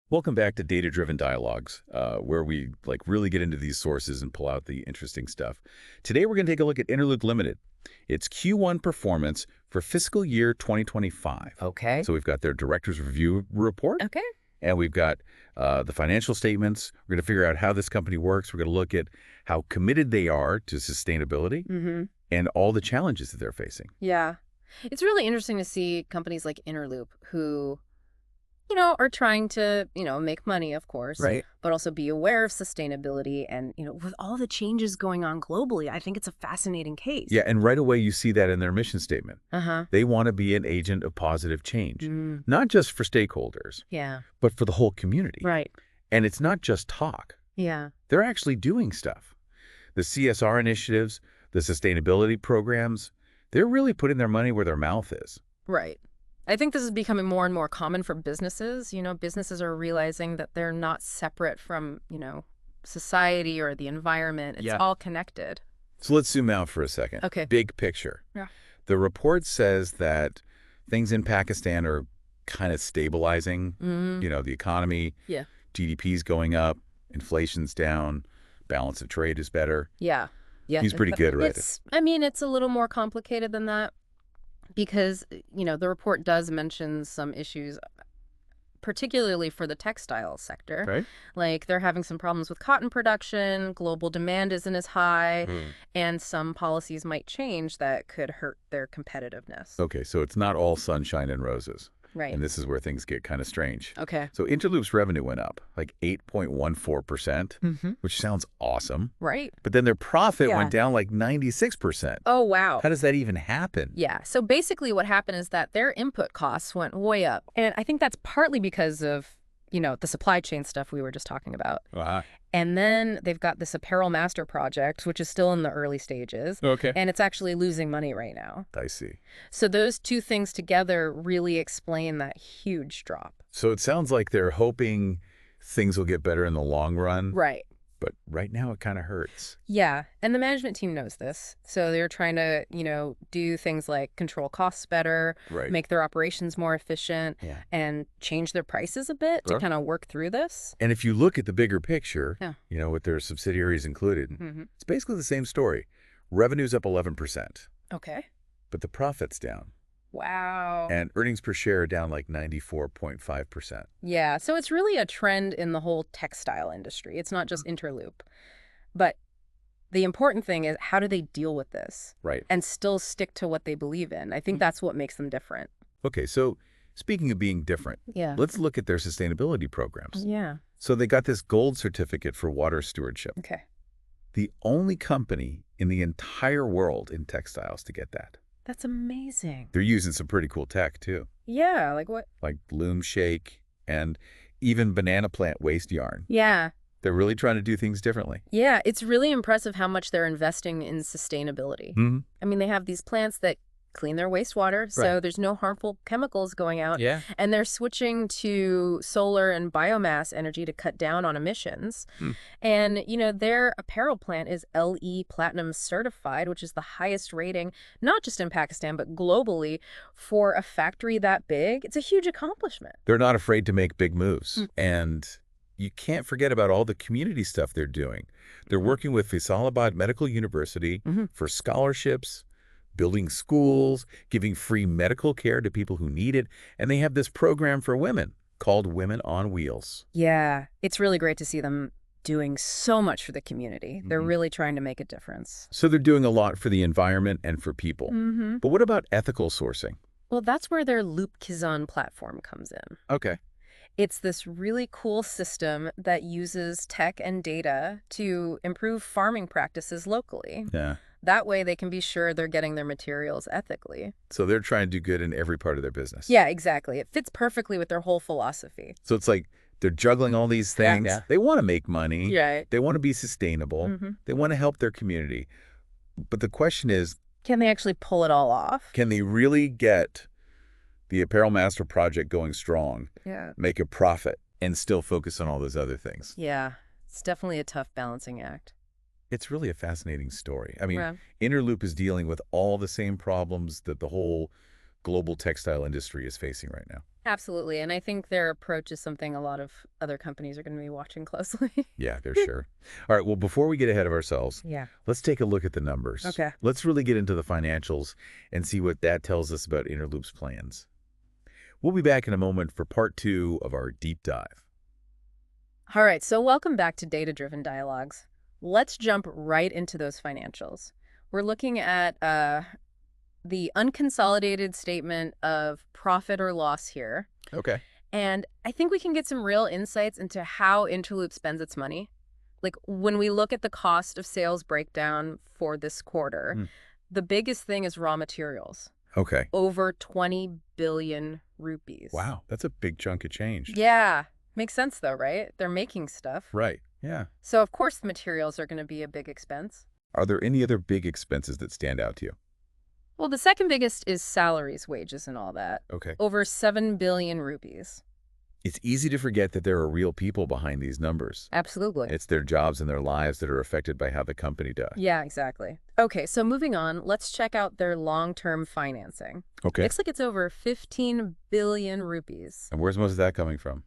Welcome back to Data-Driven Dialogues, where we really get into these sources and pull out the interesting stuff. Today, we're going to take a look at Interloop Limited. It's Q1 performance for fiscal year 2025. Okay. So we've got their director's review report, Okay. and we've got the financial statements. We're going to figure out how this company works. We're going to look at how committed they are to sustainability and all the challenges that they're facing. Yeah. It's really interesting to see companies like Interloop who, are trying to, make money, of course, Right. but also be aware of sustainability. And, with all the changes going on globally, I think it's a fascinating case. Yeah, and right away you see that in their mission statement. Uh-huh. They want to be an agent of positive change, Mm. not just for stakeholders, Yeah. but for the whole community. Right. And it's not just talk. Yeah. They're actually doing stuff. The CSR initiatives, the sustainability programs, they're really putting their money where their mouth is. Right. I think this is becoming more and more common for businesses. Businesses are realizing that they're not separate from, society or the environment. It's Yeah. all connected. So let's zoom out for a second. Okay. Big picture. Yeah. The report says that things in Pakistan are kind of stabilizing. The economy, Yeah. GDP's going up, inflation's down, balance of trade is better. Yeah. Yeah. He's pretty good, right? It's a little more complicated than that because, the report does mention some issues, particularly for the textile sector. Right? Like they're having some problems with cotton production, global demand isn't as high, and some policies might change that could hurt their competitiveness. Okay, so it's not all sunshine and roses. Right. And this is where things get kind of strange. Okay. So Interloop's revenue went up, like 8.14%, which sounds awesome. Right. But then their profit Yeah. went down like 96%. Oh, wow. How does that even happen? Yeah. So basically what happened is that their input costs went way up. And I think that's partly because of, the supply chain stuff we were just talking about. Uh-huh. And then they've got this apparel master project, which is still in the early stages. Okay. And it's actually losing money right now. I see. So those two things together really explain that huge drop. So it sounds like they're hoping things will get better in the long run. Right. But right now it kind of hurts. Yeah. And the management team knows this. So they're trying to, do things like control costs better, Right. make their operations more efficient, Yeah. and change their prices a bit to Sure. kind of work through this. And if you look at the bigger picture, Yeah. with their subsidiaries included, it's basically the same story. Revenue's up 11%, Okay. but the profit's down. Wow. And earnings per share are down like 94.5%. Yeah. So it's really a trend in the whole textile industry. It's not just Interloop. But the important thing is, how do they deal with this Right. and still stick to what they believe in? I think that's what makes them different. Okay, so speaking of being different, Yeah. let's look at their sustainability programs. Yeah. So they got this gold certificate for water stewardship. Okay. The only company in the entire world in textiles to get that. That's amazing. They're using some pretty cool tech, too, Yeah. Like what? like loom shake and even banana plant waste yarn. Yeah. They're really trying to do things differently. Yeah. It's really impressive how much they're investing in sustainability. Mm-hmm. I mean, they have these plants that clean their wastewater, so Right. there's no harmful chemicals going out. Yeah. And they're switching to solar and biomass energy to cut down on emissions. And, their apparel plant is LE Platinum certified, which is the highest rating, not just in Pakistan, but globally for a factory that big. It's a huge accomplishment. They're not afraid to make big moves. And you can't forget about all the community stuff they're doing. They're working with Faisalabad Medical University for scholarships, building schools, giving free medical care to people who need it. And they have this program for women called Women on Wheels. Yeah, it's really great to see them doing so much for the community. They're really trying to make a difference. So they're doing a lot for the environment and for people. But what about ethical sourcing? Well, that's where their Loop Kizan platform comes in. Okay. It's this really cool system that uses tech and data to improve farming practices locally. Yeah. That way they can be sure they're getting their materials ethically. So they're trying to do good in every part of their business. Yeah, exactly. It fits perfectly with their whole philosophy. So it's like they're juggling all these things. Yeah. They want to make money. Right. They want to be sustainable. They want to help their community. But the question is, Can they actually pull it all off? can they really get the Apparel Master Project going strong, Yeah. make a profit, and still focus on all those other things? Yeah. It's definitely a tough balancing act. It's really a fascinating story. I mean, Yeah. Interloop is dealing with all the same problems that the whole global textile industry is facing right now. Absolutely. And I think their approach is something a lot of other companies are going to be watching closely. Yeah, they're sure. All right, well, before we get ahead of ourselves, Yeah. let's take a look at the numbers. Okay. Let's really get into the financials and see what that tells us about Interloop's plans. We'll be back in a moment for part 2 of our deep dive. All right. So welcome back to Data-Driven Dialogues. Let's jump right into those financials. We're looking at the unconsolidated statement of profit or loss here. Okay. And I think we can get some real insights into how Interloop spends its money. Like when we look at the cost of sales breakdown for this quarter, the biggest thing is raw materials. Okay. Over 20 billion rupees. Wow, that's a big chunk of change. Yeah. Makes sense though, right? They're making stuff. Right, yeah. So of course the materials are going to be a big expense. Are there any other big expenses that stand out to you? Well, the second biggest is salaries, wages, and all that. Okay. Over 7 billion rupees. It's easy to forget that there are real people behind these numbers. Absolutely. It's their jobs and their lives that are affected by how the company does. Yeah, exactly. Okay, so moving on, let's check out their long-term financing. Okay. Looks like it's over 15 billion rupees. And where's most of that coming from?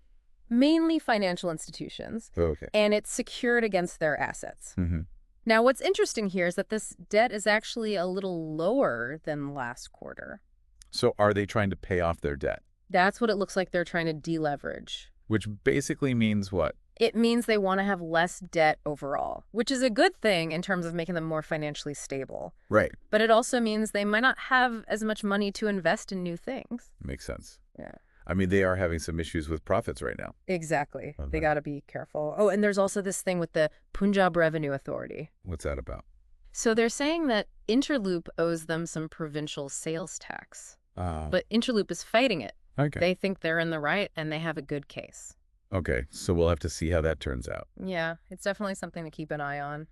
Mainly financial institutions. Okay. And it's secured against their assets. Mm-hmm. Now, what's interesting here is that this debt is actually a little lower than last quarter. So are they trying to pay off their debt? That's what it looks like they're trying to deleverage. Which basically means what? It means they want to have less debt overall, which is a good thing in terms of making them more financially stable. Right. But it also means they might not have as much money to invest in new things. Makes sense. Yeah. I mean, they are having some issues with profits right now. Exactly. Okay. They got to be careful. Oh, and there's also this thing with the Punjab Revenue Authority. What's that about? So they're saying that Interloop owes them some provincial sales tax. But Interloop is fighting it. Okay. They think they're in the right and they have a good case. Okay, so we'll have to see how that turns out. Yeah, it's definitely something to keep an eye on.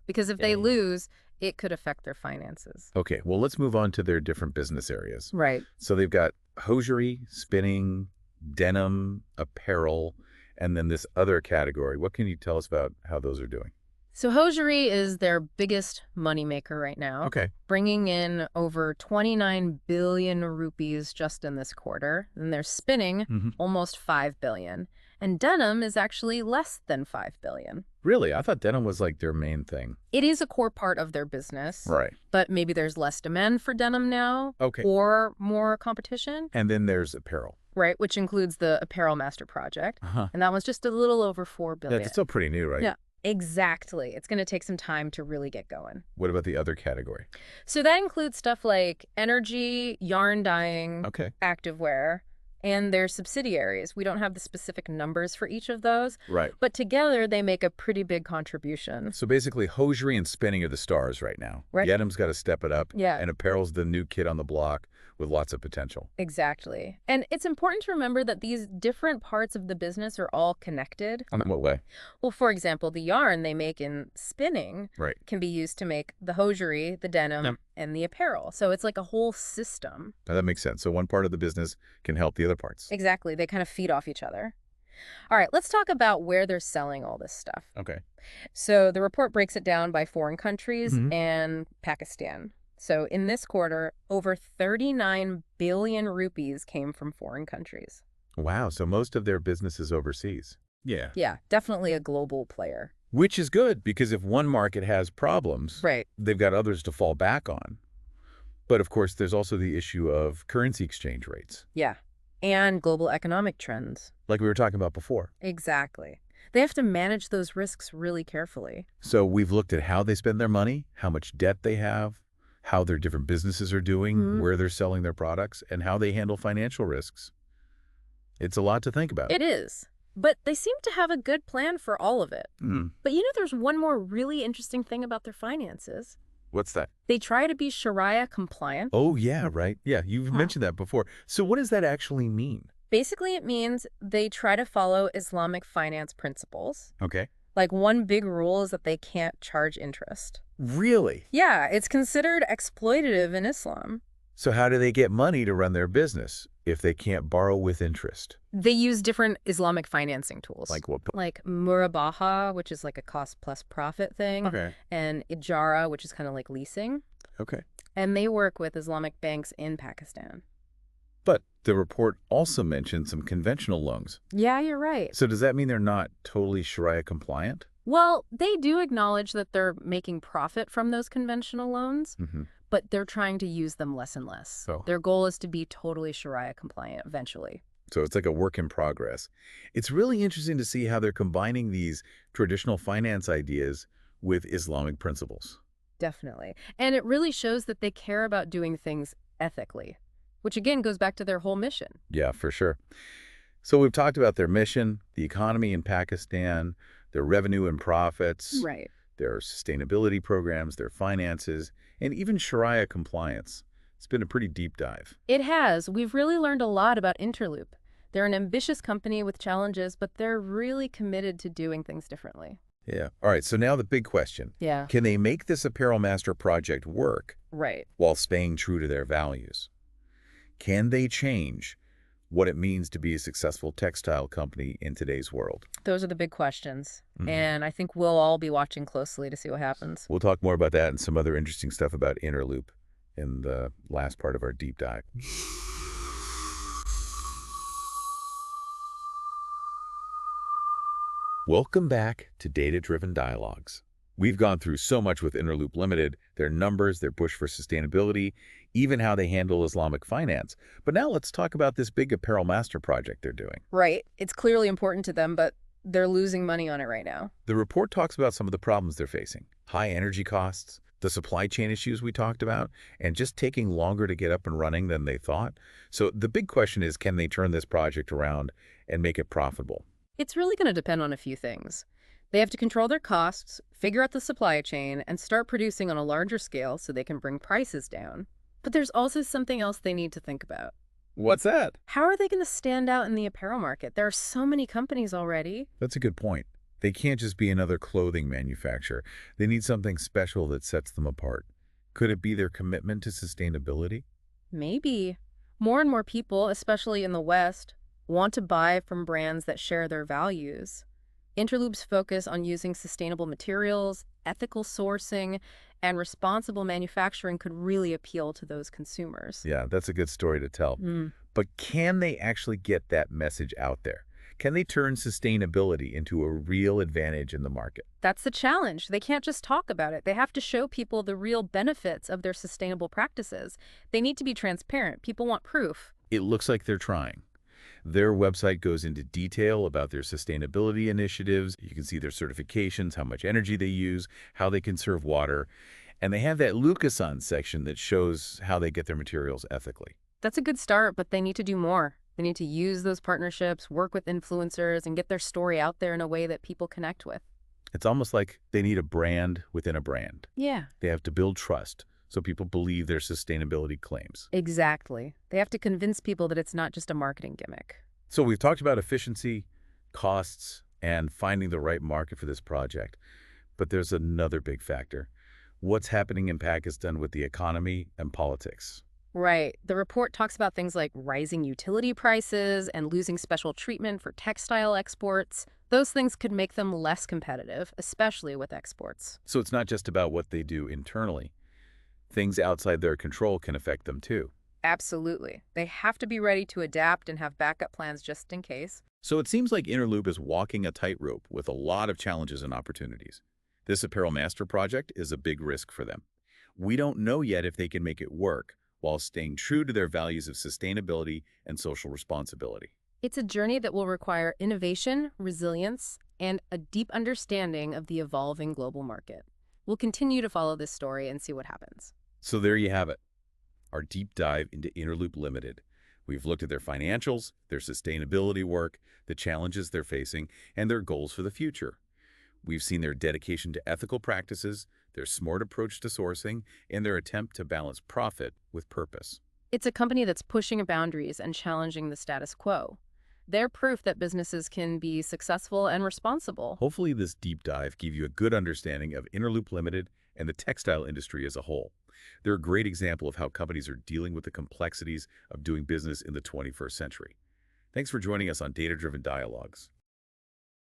Because if they Yeah. lose, it could affect their finances. Okay, well, let's move on to their different business areas. Right. So they've got hosiery, spinning, denim, apparel, and then this other category. What can you tell us about how those are doing? So hosiery is their biggest moneymaker right now, Okay. bringing in over 29 billion rupees just in this quarter. And they're spinning almost 5 billion. And denim is actually less than 5 billion. Really? I thought denim was like their main thing. It is a core part of their business. Right. But maybe there's less demand for denim now. Okay. Or more competition. And then there's apparel. Right, which includes the Apparel Master Project. Uh-huh. And that was just a little over 4 billion. That's still pretty new, right? Yeah. Exactly. It's going to take some time to really get going. What about the other category? So that includes stuff like energy, yarn dyeing, Okay. activewear, and their subsidiaries. We don't have the specific numbers for each of those, Right. but together they make a pretty big contribution. So basically, hosiery and spinning are the stars right now. Right. Denim's got to step it up. Yeah. And apparel's the new kid on the block with lots of potential. Exactly. And it's important to remember that these different parts of the business are all connected. In what way? Well, for example, the yarn they make in spinning Right. can be used to make the hosiery, the denim, Yep. and the apparel. So it's like a whole system. Now, that makes sense. So one part of the business can help the other parts. Exactly. They kind of feed off each other. All right, let's talk about where they're selling all this stuff. Okay. So the report breaks it down by foreign countries Mhm. and Pakistan. So in this quarter, over 39 billion rupees came from foreign countries. Wow. So most of their business is overseas. Yeah. Yeah, definitely a global player. Which is good because if one market has problems, Right. they've got others to fall back on. But of course, there's also the issue of currency exchange rates, Yeah. And global economic trends. like we were talking about before. Exactly. They have to manage those risks really carefully. So we've looked at how they spend their money, how much debt they have, how their different businesses are doing, Mhm. where they're selling their products, and how they handle financial risks. It's a lot to think about. It is. But they seem to have a good plan for all of it. Mm. But you know, there's one more really interesting thing about their finances. What's that? They try to be Sharia compliant. Oh, yeah, right. Yeah, you've mentioned that before. So what does that actually mean? Basically, it means they try to follow Islamic finance principles. Okay. Like one big rule is that they can't charge interest. Really? Yeah, it's considered exploitative in Islam. So how do they get money to run their business if they can't borrow with interest? They use different Islamic financing tools. Like what? Like murabaha, which is like a cost plus profit thing, Okay. and ijara, which is kind of like leasing. Okay. And they work with Islamic banks in Pakistan. But The report also mentioned some conventional loans. Yeah, you're right. So does that mean they're not totally Sharia compliant? Well, they do acknowledge that they're making profit from those conventional loans, Mm-hmm. but they're trying to use them less and less. Oh. Their goal is to be totally Sharia compliant eventually. So it's like a work in progress. It's really interesting to see how they're combining these traditional finance ideas with Islamic principles. Definitely. And it really shows that they care about doing things ethically, which again goes back to their whole mission. Yeah, for sure. So we've talked about their mission, the economy in Pakistan, their revenue and profits, Right. their sustainability programs, their finances, and even Sharia compliance. It's been a pretty deep dive. It has. We've really learned a lot about Interloop. They're an ambitious company with challenges, but they're really committed to doing things differently. Yeah. All right, so now the big question. Yeah. Can they make this Apparel Master project work Right. while staying true to their values? Can they change what it means to be a successful textile company in today's world? Those are the big questions. Mhm. And I think we'll all be watching closely to see what happens. We'll talk more about that and some other interesting stuff about Interloop in the last part of our deep dive. Welcome back to Data-Driven Dialogues. We've gone through so much with Interloop Limited, their numbers, their push for sustainability, even how they handle Islamic finance. But now let's talk about this big apparel master project they're doing. Right. It's clearly important to them, but they're losing money on it right now. The report talks about some of the problems they're facing. High energy costs, the supply chain issues we talked about, and just taking longer to get up and running than they thought. So the big question is, can they turn this project around and make it profitable? It's really going to depend on a few things. They have to control their costs, figure out the supply chain, and start producing on a larger scale so they can bring prices down. But there's also something else they need to think about. What's that? How are they going to stand out in the apparel market? There are so many companies already. That's a good point. They can't just be another clothing manufacturer. They need something special that sets them apart. Could it be their commitment to sustainability? Maybe. More and more people, especially in the West, want to buy from brands that share their values. Interloop's focus on using sustainable materials, ethical sourcing, and responsible manufacturing could really appeal to those consumers. Yeah, that's a good story to tell. But can they actually get that message out there? Can they turn sustainability into a real advantage in the market? That's the challenge. They can't just talk about it. They have to show people the real benefits of their sustainable practices. They need to be transparent. People want proof. It looks like they're trying. Their website goes into detail about their sustainability initiatives. You can see their certifications, how much energy they use, how they conserve water. And they have that Lucason section that shows how they get their materials ethically. That's a good start, but they need to do more. They need to use those partnerships, work with influencers, and get their story out there in a way that people connect with. It's almost like they need a brand within a brand. Yeah. They have to build trust so people believe their sustainability claims. Exactly. They have to convince people that it's not just a marketing gimmick. So we've talked about efficiency, costs, and finding the right market for this project. But there's another big factor. What's happening in Pakistan with the economy and politics? Right. The report talks about things like rising utility prices and losing special treatment for textile exports. Those things could make them less competitive, especially with exports. So it's not just about what they do internally. Things outside their control can affect them too. Absolutely. They have to be ready to adapt and have backup plans just in case. So it seems like Interloop is walking a tightrope with a lot of challenges and opportunities. This Apparel Master project is a big risk for them. We don't know yet if they can make it work while staying true to their values of sustainability and social responsibility. It's a journey that will require innovation, resilience, and a deep understanding of the evolving global market. We'll continue to follow this story and see what happens. So there you have it, our deep dive into Interloop Limited. We've looked at their financials, their sustainability work, the challenges they're facing, and their goals for the future. We've seen their dedication to ethical practices, their smart approach to sourcing, and their attempt to balance profit with purpose. It's a company that's pushing boundaries and challenging the status quo. They're proof that businesses can be successful and responsible. Hopefully this deep dive gave you a good understanding of Interloop Limited and the textile industry as a whole. They're a great example of how companies are dealing with the complexities of doing business in the 21st century. Thanks for joining us on Data-Driven Dialogues.